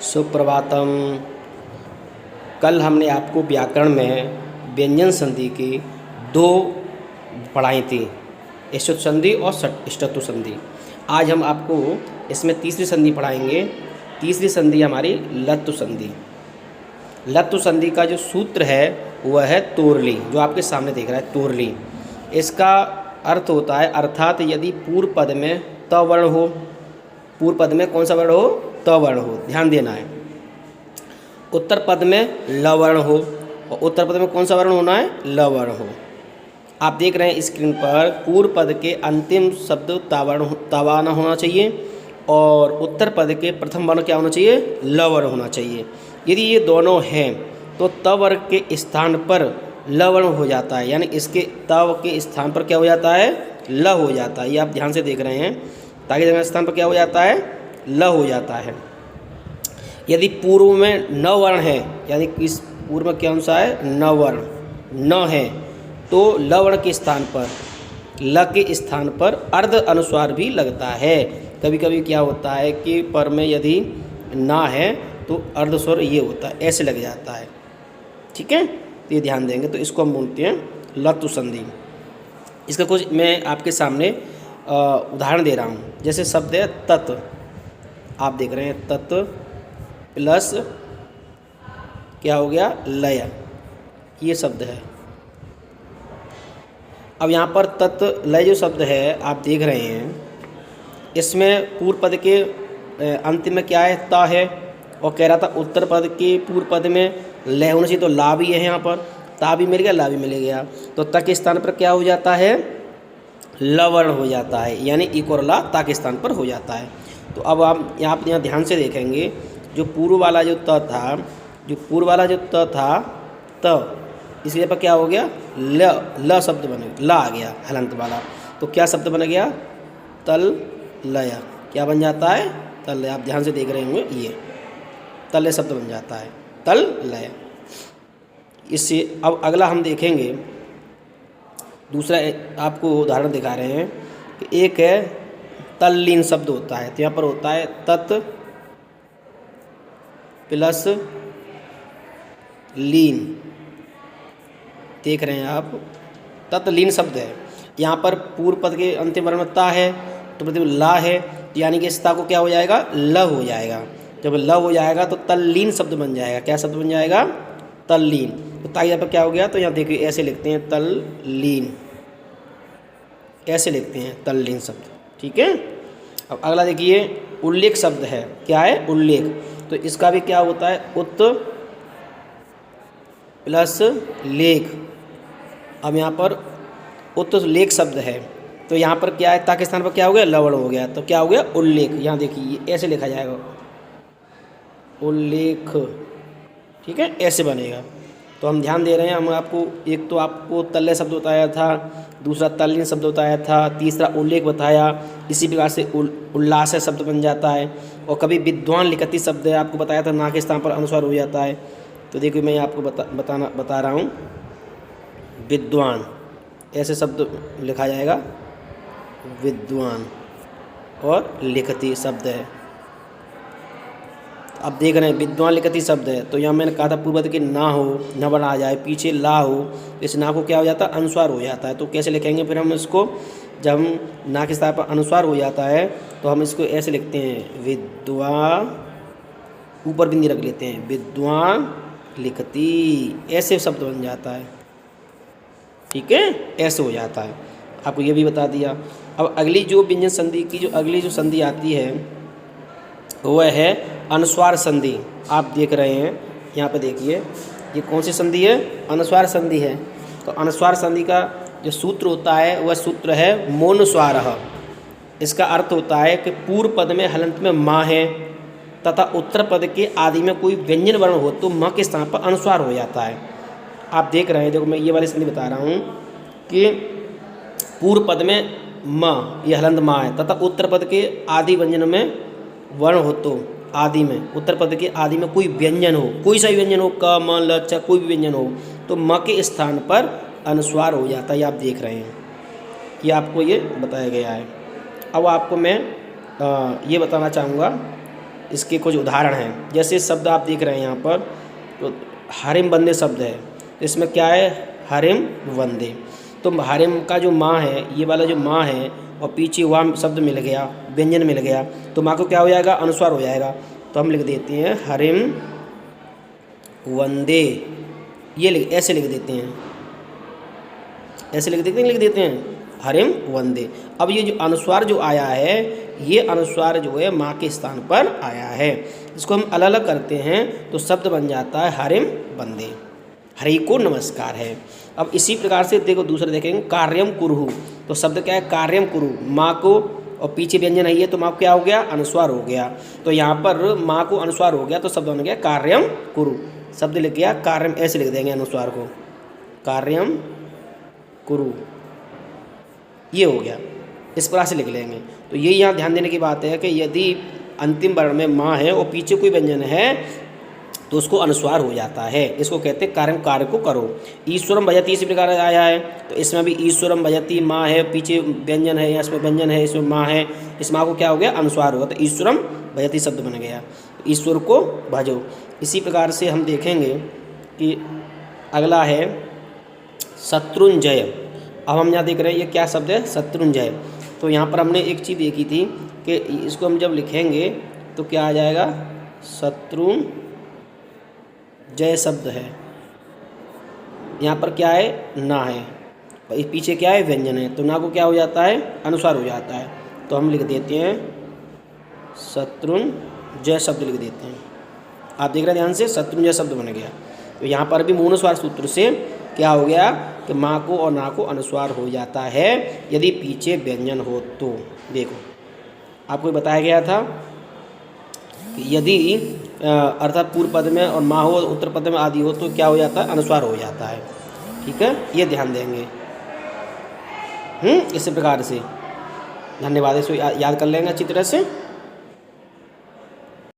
सुप्रभातम। कल हमने आपको व्याकरण में व्यंजन संधि की दो पढ़ाई थी, ष्टुत्व संधि और ष्टत्व संधि। आज हम आपको इसमें तीसरी संधि पढ़ाएंगे। तीसरी संधि हमारी लत्व संधि। लत्व संधि का जो सूत्र है वह है तोरली, जो आपके सामने देख रहा है तोरली। इसका अर्थ होता है अर्थात यदि पूर्व पद में त वर्ण हो, पूर्व पद में कौन सा वर्ण हो? त वर्ण हो, ध्यान देना है। उत्तर पद में ल वर्ण हो और उत्तर पद में कौन सा वर्ण होना है? ल वर्ण हो। आप देख रहे हैं स्क्रीन पर पूर्व पद के अंतिम शब्द तावाना होना चाहिए और उत्तर पद के प्रथम वर्ण क्या होना चाहिए? ल वर्ण होना चाहिए। यदि ये दोनों हैं तो त वर्ग के स्थान पर ल वर्ण हो जाता है, यानी इसके त के स्थान पर क्या हो जाता है? ल हो जाता है। ये आप ध्यान से देख रहे हैं, ताकि जगह स्थान पर क्या हो जाता है? ल हो जाता है। यदि पूर्व में न वर्ण है, यानी इस पूर्व में कौन सा है? न वर्ण न है, तो ल वर्ण के स्थान पर, ल के स्थान पर अर्ध अनुस्वार भी लगता है। कभी कभी क्या होता है कि पर में यदि ना है तो अर्ध स्वर ये होता है, ऐसे लग जाता है। ठीक है, तो ये ध्यान देंगे। तो इसको हम बोलते हैं लत्व संधि। इसका कुछ मैं आपके सामने उदाहरण दे रहा हूँ। जैसे शब्द है तत्, आप देख रहे हैं तत् प्लस क्या हो गया? लय, ये शब्द है। अब यहाँ पर तत् लय जो शब्द है आप देख रहे हैं, इसमें पूर्व पद के अंतिम में क्या है? ता है, और कह रहा था उत्तर पद के पूर्व पद में लय होना चाहिए, तो ला भी है यहाँ पर, ता भी मिल गया, ला भी मिल गया। तो ता के स्थान पर क्या हो जाता है? ल वर्ण हो जाता है, यानी इक और ला ता के स्थान पर हो जाता है। तो अब आप यहाँ ध्यान से देखेंगे, जो पूर्व वाला जो त था, जो पूर्व वाला जो त था त, इसलिए पर क्या हो गया? ल शब्द बन गया, ला आ गया हलंत वाला। तो क्या शब्द बन गया? तल लय। क्या बन जाता है? तल लय। आप ध्यान से देख रहे होंगे, ये तल लय शब्द बन जाता है, तल लय। इससे अब अगला हम देखेंगे, दूसरा आपको उदाहरण दिखा रहे हैं कि एक है तल्लीन शब्द होता है। तो यहाँ पर होता है तत् प्लस लीन, देख रहे हैं आप, तत्लीन शब्द है। यहाँ पर पूर्व पद के अंतिम वर्ण में ता है, तो मतलब ला है, यानी कि इस ता को क्या हो जाएगा? ल हो जाएगा। जब ल हो जाएगा तो तल्लीन शब्द बन जाएगा। क्या शब्द बन जाएगा? तल्लीन। तो ता यहाँ पर क्या हो गया? तो यहाँ देखिए ऐसे लिखते हैं तल्लीन, ऐसे लिखते हैं तल्लीन शब्द। ठीक है। अब अगला देखिए उल्लेख शब्द है। क्या है? उल्लेख। तो इसका भी क्या होता है? उत प्लस लेख। अब यहाँ पर उत लेख शब्द है, तो यहाँ पर क्या है? ता के स्थान पर क्या हो गया? लवण हो गया, तो क्या हो गया? उल्लेख। यहाँ देखिए ऐसे लिखा जाएगा, उल्लेख। ठीक है, ऐसे बनेगा। तो हम ध्यान दे रहे हैं, हम आपको एक तो आपको तल्लय शब्द बताया था, दूसरा तल्लीन शब्द बताया था, तीसरा उल्लेख बताया। इसी प्रकार से उल्लास शब्द बन जाता है। और कभी विद्वान लिखती शब्द है, आपको बताया था ना के स्थान पर अनुस्वार हो जाता है। तो देखिए मैं आपको बता रहा हूँ, विद्वान ऐसे शब्द लिखा जाएगा, विद्वान, और लिखती शब्द है। अब देख रहे हैं विद्वान लिखती शब्द है, तो यहाँ मैंने कहा था पूर्व पद के ना हो, न बना आ जाए, पीछे ला हो, इस ना को क्या हो जाता है? अनुस्वार हो जाता है। तो कैसे लिखेंगे फिर हम इसको? जब हम ना के स्थान पर अनुस्वार हो जाता है तो हम इसको ऐसे लिखते हैं, विद्वान, ऊपर बिंदी रख लेते हैं, विद्वान लिखती, ऐसे शब्द बन जाता है। ठीक है, ऐसे हो जाता है। आपको ये भी बता दिया। अब अगली जो व्यंजन संधि की जो अगली जो संधि आती है वह है अनुस्वार संधि। आप देख रहे हैं यहाँ पे, देखिए ये कौन सी संधि है? अनुस्वार संधि है। तो अनुस्वार संधि का जो सूत्र होता है वह सूत्र है मोनुस्वारः। इसका अर्थ होता है कि पूर्व पद में हलंत में माँ है तथा उत्तर पद के आदि में कोई व्यंजन वर्ण हो तो म के स्थान पर अनुस्वार हो जाता है। आप देख रहे हैं, देखो मैं ये वाली संधि बता रहा हूँ कि पूर्व पद में म, ये हलंत माँ है, तथा उत्तर पद के आदि व्यंजन में वर्ण हो तो आदि में, उत्तर पद के आदि में कोई व्यंजन हो, कोई सा व्यंजन हो, क म ल च, कोई भी व्यंजन हो, तो म के स्थान पर अनुस्वार हो जाता है। आप देख रहे हैं, ये आपको ये बताया गया है। अब आपको मैं ये बताना चाहूँगा इसके कुछ उदाहरण हैं। जैसे शब्द आप देख रहे हैं यहाँ पर, तो हरिम वंदे शब्द है, तो इसमें क्या है, हरिम वंदे। तो हरिम का जो माँ है, ये वाला जो माँ है, और पीछे वहाँ शब्द मिल गया, व्यंजन मिल गया, तो माँ को क्या हो जाएगा, अनुस्वार हो जाएगा। तो हम लिख देते हैं हरिम वंदे, ये ऐसे लिख देते हैं, ऐसे लिख देते हैं हरिम वंदे। अब ये जो अनुस्वार जो आया है, ये अनुस्वार जो है माँ के स्थान पर आया है, इसको हम अलग अलग करते हैं तो शब्द बन जाता है हरिम वंदे, हरि को नमस्कार है। अब इसी प्रकार से देखो दूसरा देखेंगे, कार्यम कुरु। तो शब्द क्या है, कार्यम कुरु, माँ को, और पीछे व्यंजन है ये, तो माँ को क्या हो गया, अनुस्वार हो गया। तो यहाँ पर माँ को अनुस्वार हो गया तो शब्द बन गया कार्यम कुरु। शब्द लिख गया कार्यम, ऐसे लिख देंगे अनुस्वार को, कार्यम कुरु, ये हो गया, इस प्रकार से लिख लेंगे। तो ये यहाँ ध्यान देने की बात है कि यदि अंतिम वर्ण में माँ है और पीछे कोई व्यंजन है तो उसको अनुस्वार हो जाता है, इसको कहते हैं कार्यम, कार्य को करो। ईश्वरम भजती इसी प्रकार आया है, तो इसमें भी ईश्वरम भजती, माँ है, पीछे व्यंजन है, या इसमें व्यंजन है, इसमें माँ है, इस माँ को क्या हो गया, अनुस्वार होगा, तो ईश्वरम भजती शब्द बन गया, ईश्वर को भजो। इसी प्रकार से हम देखेंगे कि अगला है शत्रुंजय। अब हम यहाँ देख रहे हैं ये क्या शब्द है, शत्रुंजय। तो यहाँ पर हमने एक चीज़ देखी थी कि इसको हम जब लिखेंगे तो क्या आ जाएगा, शत्रुंजय शब्द है, यहाँ पर क्या है, ना है, और इस पीछे क्या है, व्यंजन है, तो ना को क्या हो जाता है, अनुस्वार हो जाता है। तो हम लिख देते हैं शत्रुंजय शब्द लिख देते हैं। आप देख रहे हैं ध्यान से, शत्रुंजय शब्द बन गया। तो यहाँ पर भी मूलनुस्वार सूत्र से क्या हो गया कि माँ को और ना को अनुस्वार हो जाता है यदि पीछे व्यंजन हो तो। देखो आपको बताया गया था कि यदि अर्थात पूर्व पद में और माँ हो, उत्तर पद में आदि हो, तो क्या हो जाता है, अनुस्वार हो जाता है। ठीक है, ये ध्यान देंगे। इसी प्रकार से धन्यवाद, इसको याद कर लेंगे अच्छी तरह से।